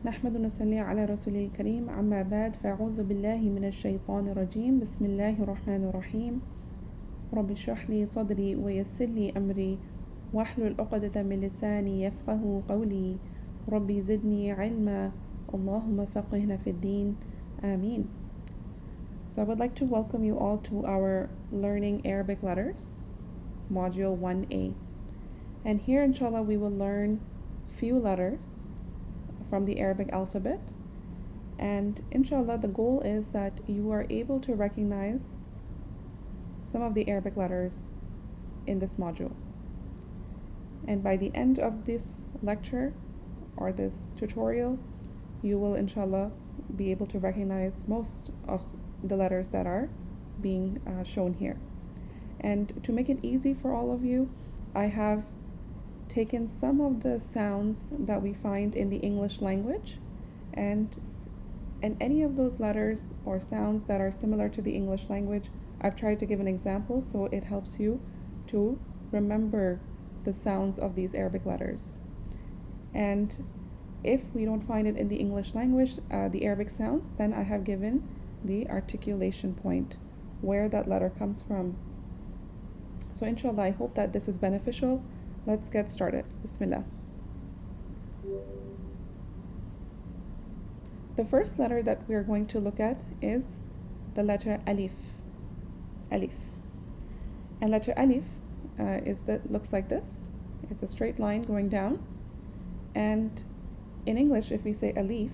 نحمد ونصلي على رسول الكريم أما بعد فأعوذ بالله من الشيطان الرجيم بسم الله الرحمن الرحيم رب اشرح لي صدري ويسر لي أمري واحلل عقدة من لساني يفقه قولي ربي زدني علما اللهم فقهنا في الدين آمين. So I would like to welcome you all to our Learning Arabic Letters, Module 1A. And here inshallah we will learn few letters from the Arabic alphabet, and inshallah the goal is that you are able to recognize some of the Arabic letters in this module, and by the end of this lecture or this tutorial you will inshallah be able to recognize most of the letters that are being shown here. And to make it easy for all of you, I have taken some of the sounds that we find in the English language, and any of those letters or sounds that are similar to the English language, I've tried to give an example so it helps you to remember the sounds of these Arabic letters. And if we don't find it in the English language, the Arabic sounds, then I have given the articulation point where that letter comes from. So inshallah, I hope that this is beneficial. Let's get started. Bismillah. The first letter that we are going to look at is the letter alif. Alif. And letter alif looks like this. It's a straight line going down. And in English, if we say alif,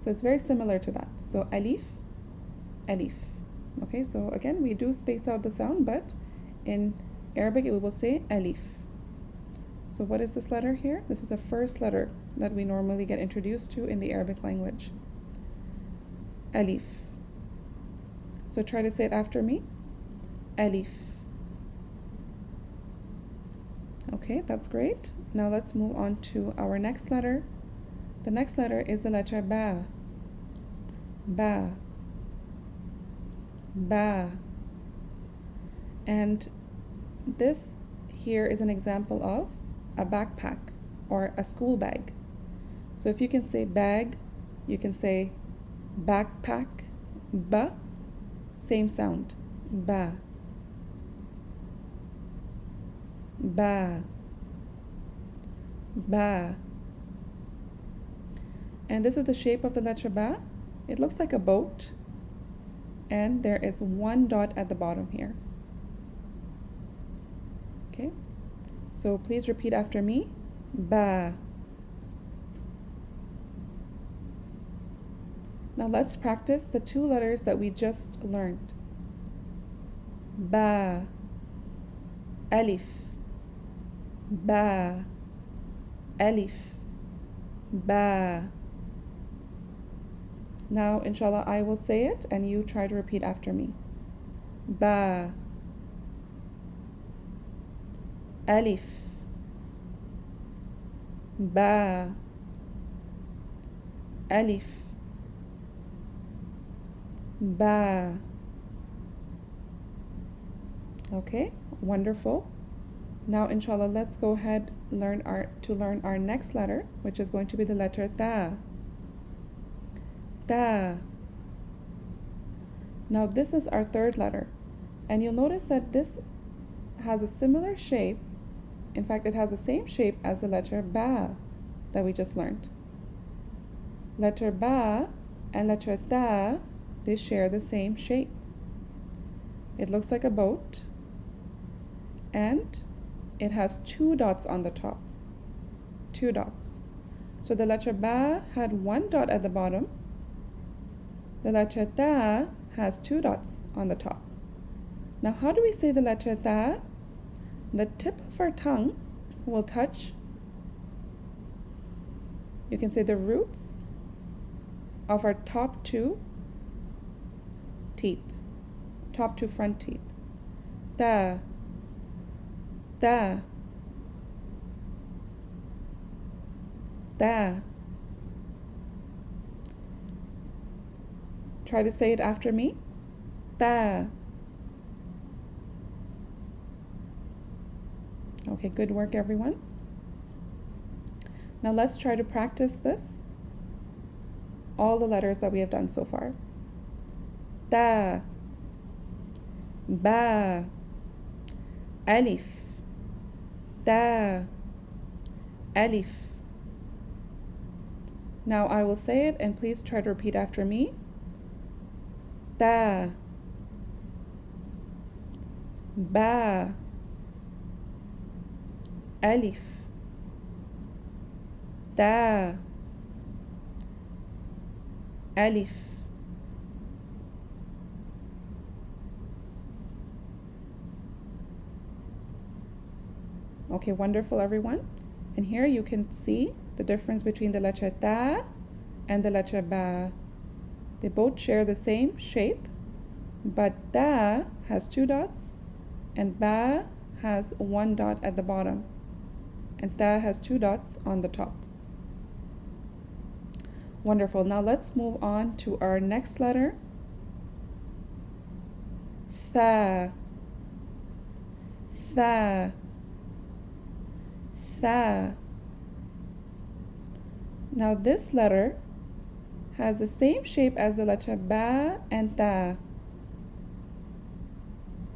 so it's very similar to that. So alif, alif. Okay, so again, we do space out the sound, but in Arabic, it will say alif. So what is this letter here? This is the first letter that we normally get introduced to in the Arabic language. Alif. So try to say it after me. Alif. Okay, that's great. Now let's move on to our next letter. The next letter is the letter ba. Ba. Ba. And this here is an example of a backpack or a school bag. So if you can say bag, you can say backpack. Ba, same sound. Ba. Ba. Ba. And this is the shape of the letter ba. It looks like a boat, and there is one dot at the bottom here. Okay, so please repeat after me. Ba. Now let's practice the two letters that we just learned. Ba. Alif. Ba. Alif. Ba. Now inshallah I will say it and you try to repeat after me. Ba. Alif. Ba. Alif. Ba. Okay, wonderful. Now inshallah let's go ahead learn our next letter, which is going to be the letter ta. Ta. Now this is our third letter, and you'll notice that this has a similar shape. In fact, it has the same shape as the letter ba that we just learned. Letter ba and letter ta, they share the same shape. It looks like a boat, and it has two dots on the top. Two dots. So the letter ba had one dot at the bottom. The letter ta has two dots on the top. Now how do we say the letter ta? The tip of our tongue will touch, you can say, the roots of our top two teeth, top two front teeth. Ta. Ta. Ta. Try to say it after me. Ta. Okay, good work everyone. Now let's try to practice this all the letters that we have done so far. Ta, ba, alif, ta, alif. Now I will say it and please try to repeat after me. Ta, ba, alif, ta, alif. Okay, wonderful everyone. And here you can see the difference between the letter ta and the letter ba. They both share the same shape, but ta has 2 dots and ba has 1 dot at the bottom, and ta has 2 dots on the top. Wonderful. Now let's move on to our next letter. Tha, tha, tha. Now this letter has the same shape as the letter ba and ta,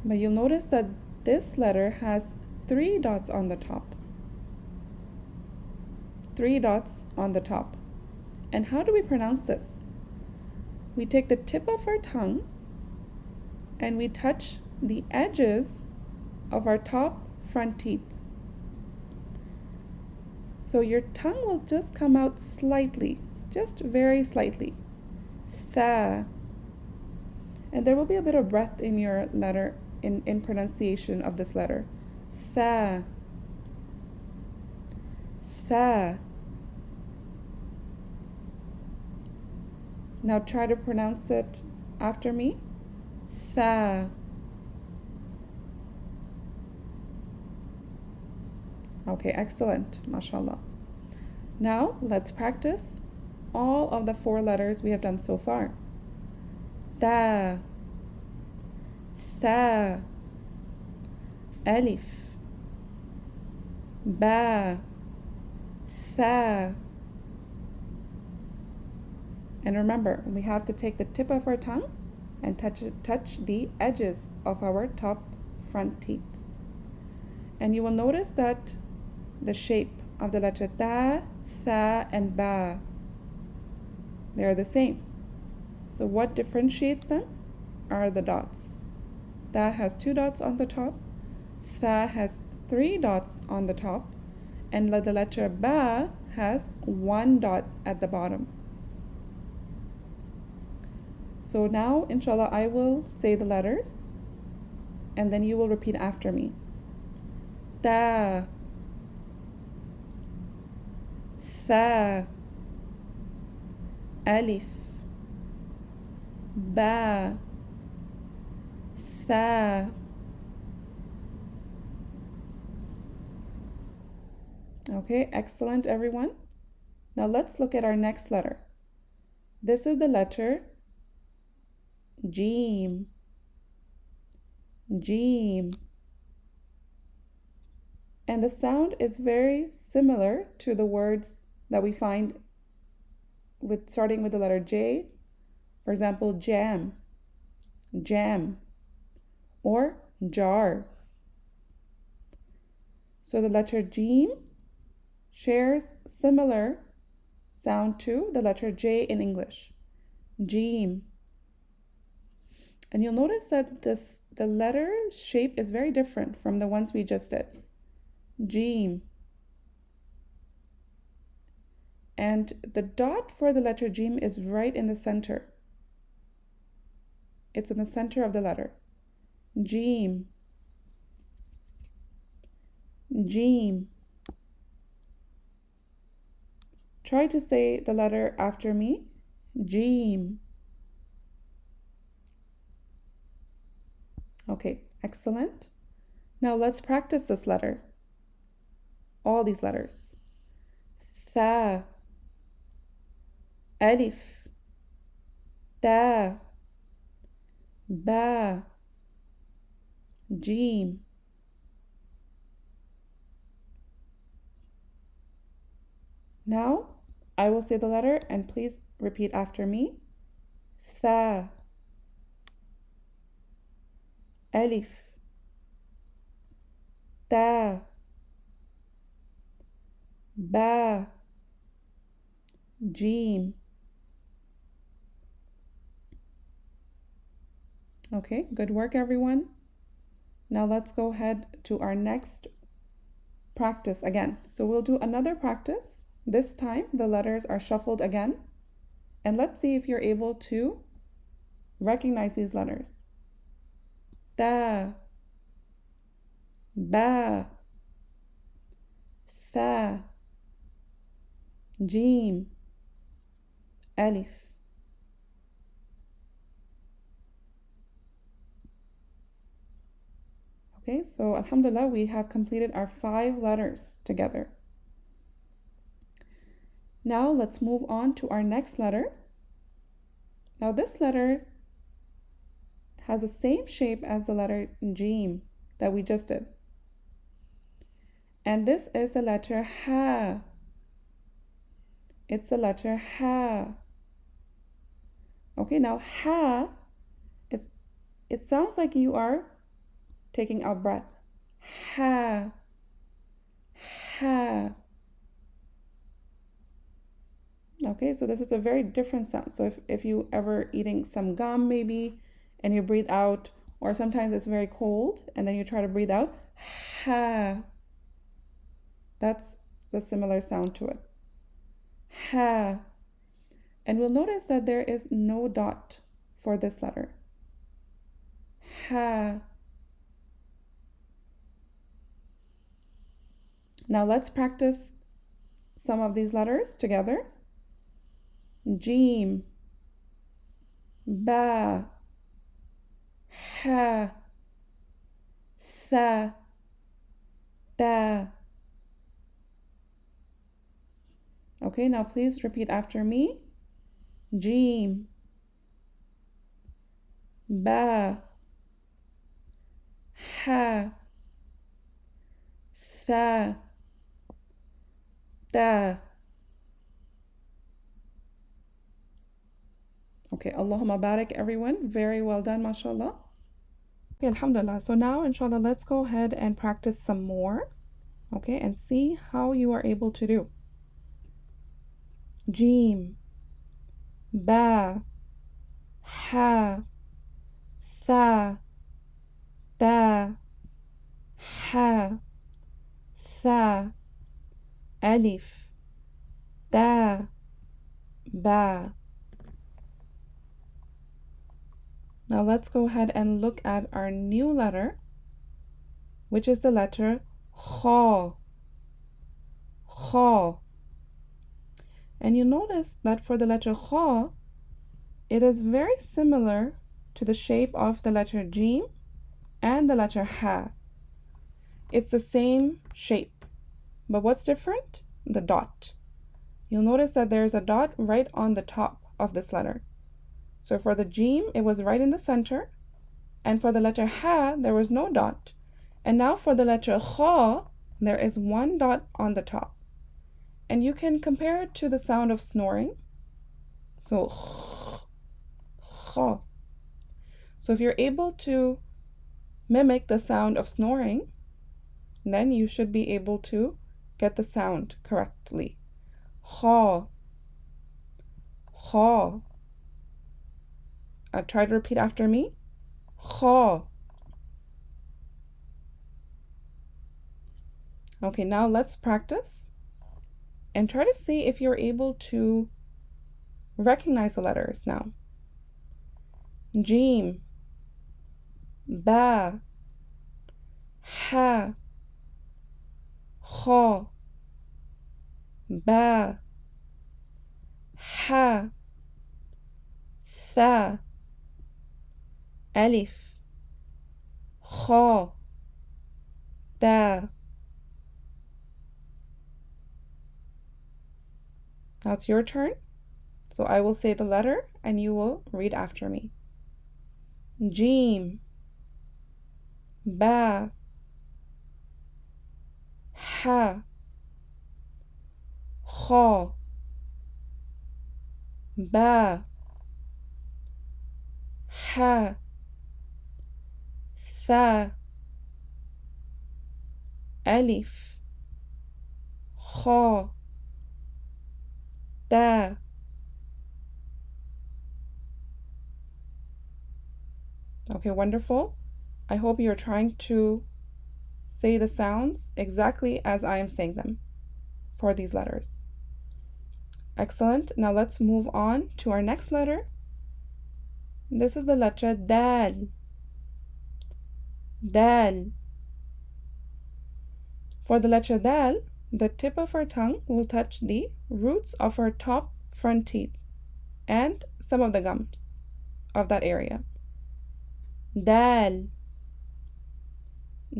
but you'll notice that this letter has 3 dots on the top. 3 dots on the top. And how do we pronounce this? We take the tip of our tongue and we touch the edges of our top front teeth. So your tongue will just come out slightly, just very slightly. Tha. And there will be a bit of breath in your letter, in pronunciation of this letter. Tha. Tha. Now try to pronounce it after me. Tha. Okay, excellent, mashallah. Now let's practice all of the 4 letters we have done so far. Ta, tha, alif, ba, tha. And remember, we have to take the tip of our tongue and touch the edges of our top front teeth. And you will notice that the shape of the letter ta, tha, and ba, they are the same. So what differentiates them are the dots. Ta has 2 dots on the top, tha has 3 dots on the top, and the letter ba has 1 dot at the bottom. So now, inshallah, I will say the letters and then you will repeat after me. Ta, tha, alif, ba, tha. Okay, excellent everyone. Now let's look at our next letter. This is the letter Jim. Jim. And the sound is very similar to the words that we find starting with the letter J. For example, jam, jam, or jar. So the letter Jim shares similar sound to the letter J in English. Jim. And you'll notice that the letter shape is very different from the ones we just did. Jim. And the dot for the letter Jim is right in the center. It's in the center of the letter. Jim. Jim. Try to say the letter after me. Jim. Okay, excellent. Now let's practice this letter. All these letters. Tha, alif, ta, ba, jim. Now I will say the letter and please repeat after me. Tha, alif, ta, ba, jim. Okay, good work, everyone. Now let's go ahead to our next practice again. So we'll do another practice. This time the letters are shuffled again. And let's see if you're able to recognize these letters. Ta, ba, tha, jim, alif. Okay, so alhamdulillah, we have completed our 5 letters together. Now let's move on to our next letter. Now this letter has the same shape as the letter jim that we just did. And this is the letter ha. It's the letter ha. Okay, now ha, it sounds like you are taking out breath. Ha, ha. Okay, so this is a very different sound. So if you ever eating some gum maybe and you breathe out, or sometimes it's very cold and then you try to breathe out, ha. That's the similar sound to it. Ha. And we'll notice that there is no dot for this letter. Ha. Now let's practice some of these letters together. Jim, ba, ha, tha, ta. Okay, now please repeat after me. Jim, ba, ha, tha, ta. Okay, Allahumma barik, everyone. Very well done, mashallah. Okay, alhamdulillah. So now, inshallah, let's go ahead and practice some more. Okay, and see how you are able to do. Jim, ba, ha, tha, ta, ha, tha, alif, ta, ba. Now let's go ahead and look at our new letter, which is the letter kha. Kha. And you notice that for the letter kha, it is very similar to the shape of the letter jim and the letter ha. It's the same shape, but what's different? The dot. You'll notice that there's a dot right on the top of this letter. So for the jim, it was right in the center, and for the letter ha, there was no dot. And now for the letter kha, there is one dot on the top. And you can compare it to the sound of snoring. So kha. So if you're able to mimic the sound of snoring, then you should be able to get the sound correctly. Kha. Kha. Try to repeat after me. Kha. Okay, now let's practice and try to see if you're able to recognize the letters now. Jim, ba, ha, kha, ba, ha, tha, alif, kha, ta. Now it's your turn. So I will say the letter and you will read after me. Jim, ba, ha, kha, با ح ث ألف خا تا. Okay, wonderful. I hope you're trying to say the sounds exactly as I am saying them for these letters. Excellent. Now let's move on to our next letter. This is the letter dal. Dal. For the letter dal, the tip of our tongue will touch the roots of our top front teeth and some of the gums of that area. Dal.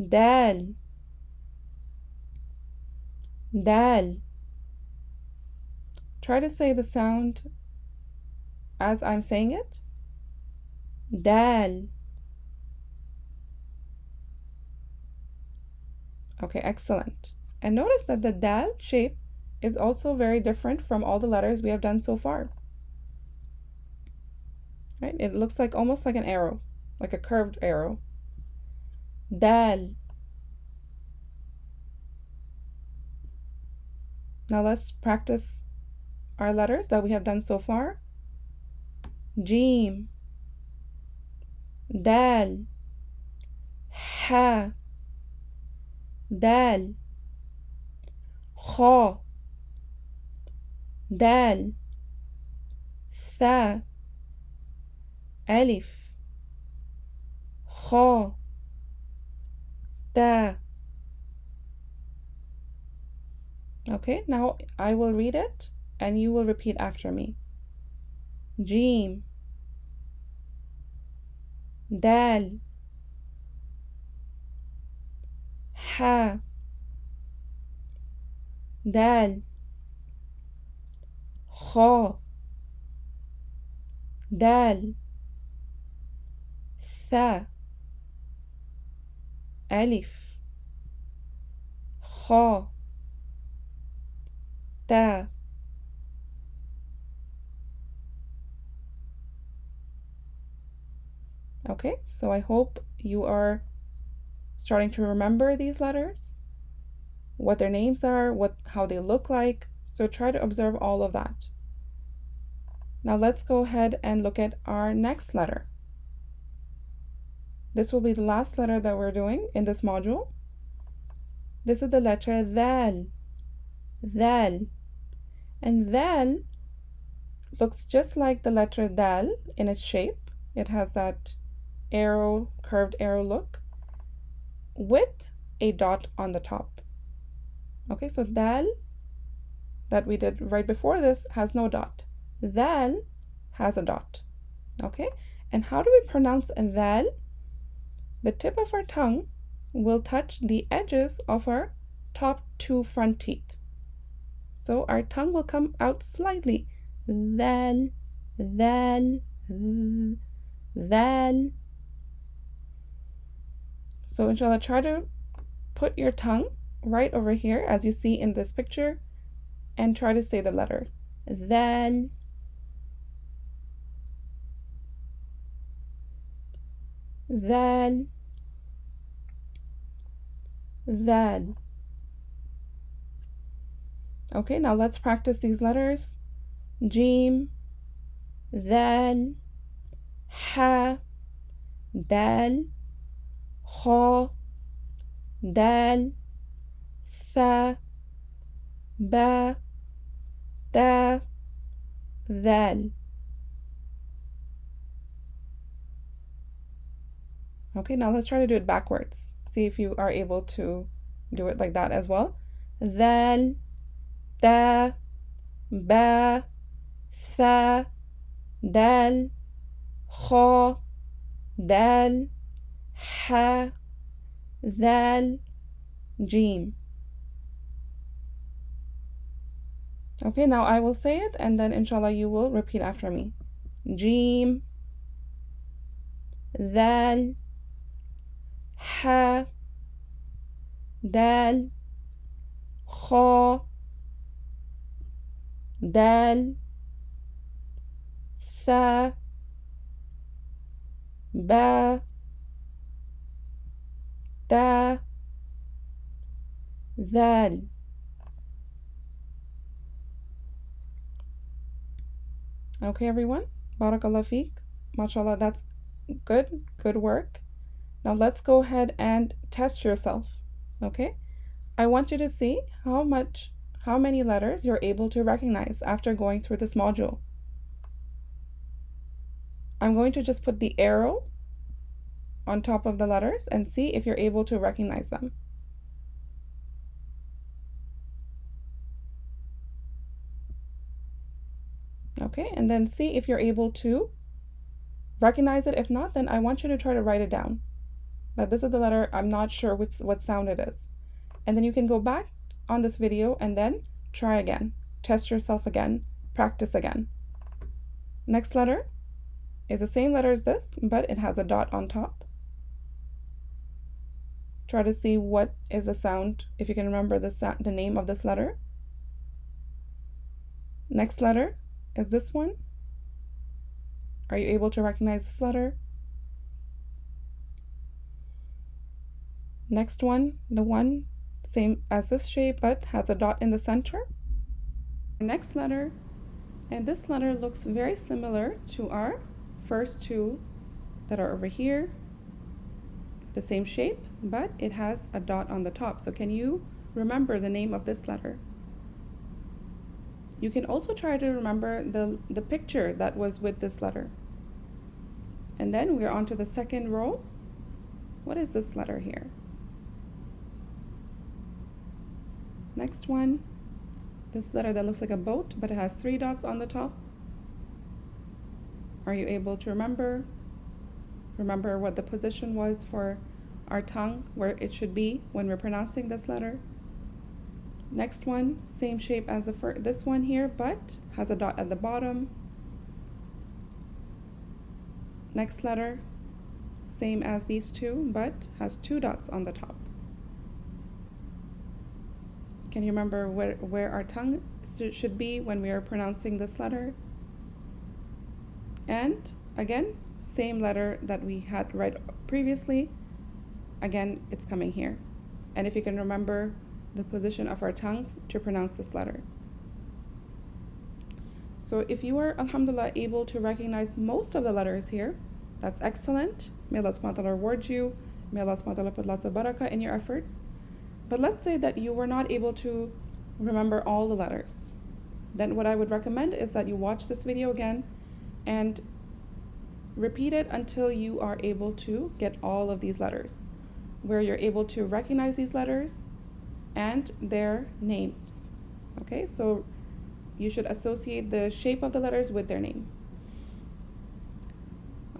Dal. Dal. Try to say the sound as I'm saying it. Dal. Okay, excellent. And notice that the dal shape is also very different from all the letters we have done so far. Right? It looks like almost like an arrow, like a curved arrow. Dal. Now let's practice our letters that we have done so far. Jim. Dal. Ha. دال خا دال ثا ألف خا تا. Okay, now I will read it and you will repeat after me. جيم دال ح دال خا دال ثا ألف خا تا. Okay, so I hope you are starting to remember these letters, what their names are, how they look like. So try to observe all of that. Now let's go ahead and look at our next letter. This will be the last letter that we're doing in this module. This is the letter dal. Dal. And dal looks just like the letter dal in its shape. It has that arrow, curved arrow look with a dot on the top. Okay, so dal that we did right before this has no dot. Dal has a dot. Okay, and how do we pronounce dal? The tip of our tongue will touch the edges of our top two front teeth. So our tongue will come out slightly. Dal, dal, dal. So inshallah, try to put your tongue right over here as you see in this picture and try to say the letter dal. Dal. Dal. Okay, now let's practice these letters. Jim, dal, ha, dal, kha, dal, tha, ba, ta, dal. Okay, now let's try to do it backwards. See if you are able to do it like that as well. Dal, ta, ba, tha, dal, kha, dal, ha, dal, jim. Okay, now I will say it and then inshallah you will repeat after me. Jim, dal, ha, dal, kha, dal, ثا با تا ذال. Okay, everyone. Barakallah feek. MashaAllah, that's good work. Now let's go ahead and test yourself. Okay? I want you to see how many letters you're able to recognize after going through this module. I'm going to just put the arrow on top of the letters and see if you're able to recognize them. Okay, and then see if you're able to recognize it. If not, then I want you to try to write it down. Now this is the letter, I'm not sure what sound it is. And then you can go back on this video and then try again. Test yourself again, practice again. Next letter is the same letter as this, but it has a dot on top. Try to see what is the sound, if you can remember the name of this letter. Next letter is this one. Are you able to recognize this letter? Next one, the one same as this shape but has a dot in the center. Next letter, and this letter looks very similar to our first two that are over here. The same shape, but it has a dot on the top. So can you remember the name of this letter? You can also try to remember the picture that was with this letter. And then we're on to the second row. What is this letter here? Next one, this letter that looks like a boat, but it has 3 dots on the top. Are you able to remember? Remember what the position was for our tongue, where it should be when we're pronouncing this letter. Next one, same shape as this one here, but has a dot at the bottom. Next letter, same as these two, but has 2 dots on the top. Can you remember where our tongue should be when we are pronouncing this letter? And again, same letter that we had read previously. Again, it's coming here. And if you can remember the position of our tongue to pronounce this letter. So if you are, alhamdulillah, able to recognize most of the letters here, that's excellent. May Allah subhanahu wa ta'ala reward you. May Allah subhanahu wa ta'ala put lots of barakah in your efforts. But let's say that you were not able to remember all the letters. Then what I would recommend is that you watch this video again and repeat it until you are able to get all of these letters, where you're able to recognize these letters and their names. Okay, so you should associate the shape of the letters with their name.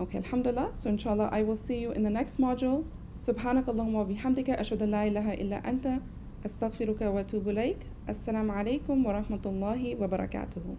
Okay, alhamdulillah. So inshallah, I will see you in the next module. سبحانك اللهم وبحمدك أشهد أن لا إله إلا أنت أستغفرك وأتوب إليك. السلام عليكم ورحمة الله وبركاته.